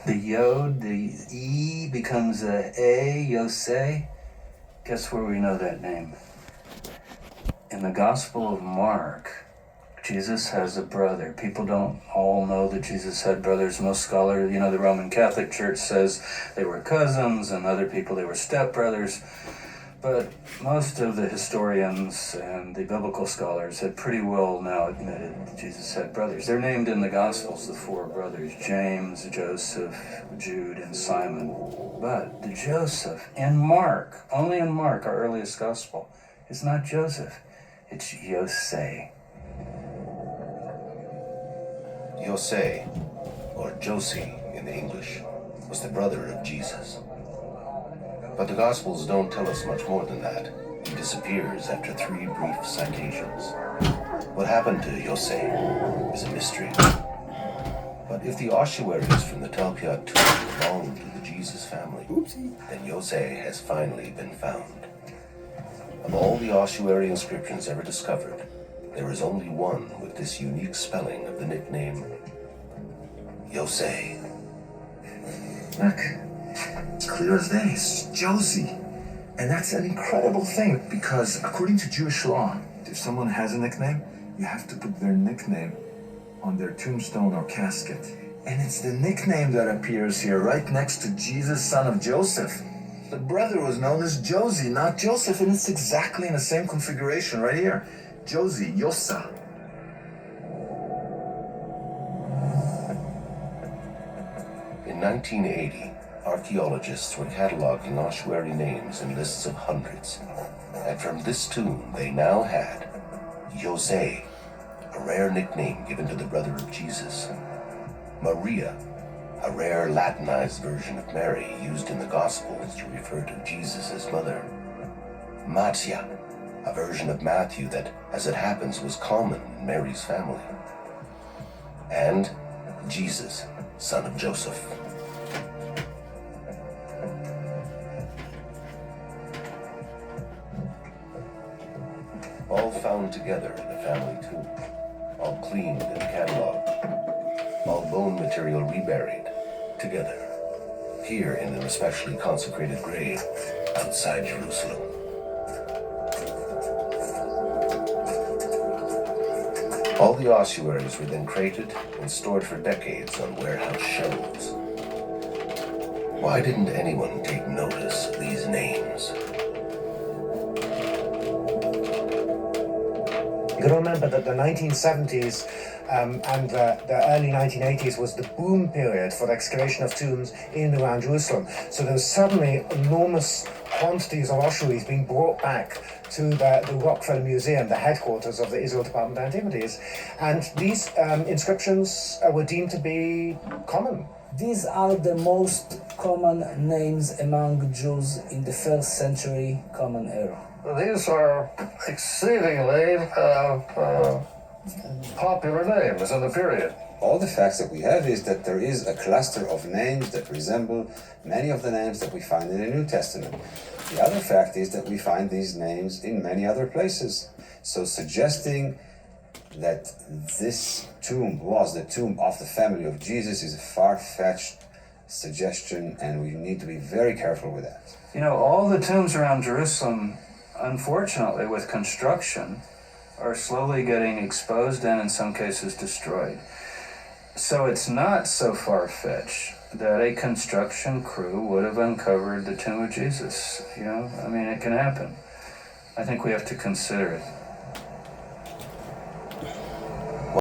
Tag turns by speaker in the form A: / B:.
A: The Yod, the E becomes A, Yosei. Guess where we know that name? In the Gospel of Mark, Jesus has a brother. People don't all know that Jesus had brothers. Most scholars, the Roman Catholic Church says they were cousins, and other people they were stepbrothers. But most of the historians and the biblical scholars had pretty well now admitted that Jesus had brothers. They're named in the Gospels, the four brothers, James, Joseph, Jude, and Simon. But the Joseph in Mark, only in Mark, our earliest Gospel, is not Joseph, it's Yosei.
B: Yosei, or Josie in the English, was the brother of Jesus. But the Gospels don't tell us much more than that. He disappears after 3 brief citations. What happened to Yosei is a mystery. But if the oshuaries from the Talpiot tomb belong to the Jesus family, then Yosei has finally been found. Of all the ossuary inscriptions ever discovered, there is only one with this unique spelling of the nickname Yosei.
C: Look, it's clear as day, it's Josie. And that's an incredible thing, because according to Jewish law, if someone has a nickname, you have to put their nickname on their tombstone or casket. And it's the nickname that appears here, right next to Jesus, son of Joseph. The brother was known as Josie, not Joseph, and it's exactly in the same configuration right here. Josie, Yosa.
B: In 1980, archaeologists were cataloging ossuary names in lists of hundreds. And from this tomb, they now had Yosei, a rare nickname given to the brother of Jesus; Maria, a rare Latinized version of Mary used in the Gospels to refer to Jesus' mother; Mattia, a version of Matthew that, as it happens, was common in Mary's family; and Jesus, son of Joseph. All found together in the family tomb, all cleaned and cataloged, all bone material reburied together, here in an especially consecrated grave outside Jerusalem. All the ossuaries were then crated and stored for decades on warehouse shelves. Why didn't anyone take notice of these names?
D: You got to remember that the 1970s and the early 1980s was the boom period for the excavation of tombs in and around Jerusalem. So there was suddenly enormous quantities of ossuaries being brought back to the Rockefeller Museum, the headquarters of the Israel Department of Antiquities. And these inscriptions were deemed to be common.
E: These are the most common names among Jews in the 1st century Common Era.
F: These are exceedingly popular names in the period.
G: All the facts that we have is that there is a cluster of names that resemble many of the names that we find in the New Testament. The other fact is that we find these names in many other places. So suggesting that this tomb was the tomb of the family of Jesus is a far-fetched suggestion, and we need to be very careful with that.
A: All the tombs around Jerusalem, unfortunately, with construction, are slowly getting exposed and in some cases destroyed. So it's not so far-fetched that a construction crew would have uncovered the tomb of Jesus. It can happen. I think we have to consider it.